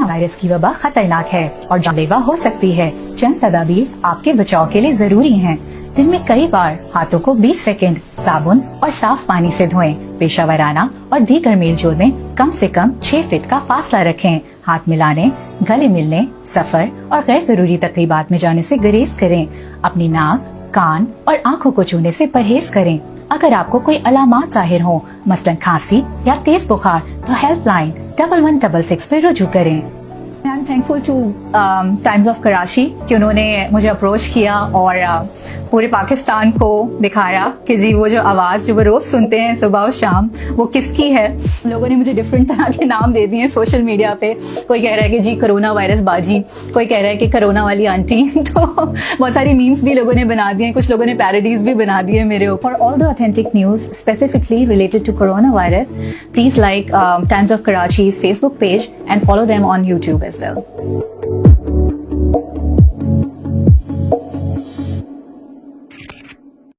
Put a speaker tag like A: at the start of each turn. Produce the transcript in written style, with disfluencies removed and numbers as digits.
A: Virus की वबा खतरनाक है और जानलेवा हो सकती है। चंद तदाबीर आपके बचाव के लिए जरूरी हैं। दिन में कई बार हाथों को 20 सेकंड साबुन और साफ पानी से धोएं। पेशेवराना और दीगर मेलजोल में कम से कम 6 फीट का फासला रखें। हाथ मिलाने, गले मिलने, सफर और गैर जरूरी तकरीबात में जाने से गुरेज करें। अपनी नाक, कान और आंखों को छूने से परहेज करें। अगर आपको कोई अलामात जाहिर हो, मसलन खांसी या तेज बुखार, तो हेल्पलाइन 1166 पर रुजू करें। I am thankful two times of Karachi कि उन्होंने मुझे अप्रोच किया और पूरे पाकिस्तान को दिखाया कि जी वो जो आवाज़ जो वो रोज़ सुनते हैं सुबह और शाम वो किसकी है। लोगों ने मुझे डिफरेंट तरह के नाम दे दिए सोशल मीडिया पे। कोई कह रहा है कि जी कोरोना वायरस बाजी, कोई कह रहा है कि कोरोना वाली आंटी तो बहुत सारी मीम्स भी लोगों ने बना दिए, कुछ लोगों ने पैरोडीज भी बना दिए मेरे ऊपर। All the authentic news specifically related to corona virus, please like Times of Karachi's Facebook page and follow them on YouTube as well.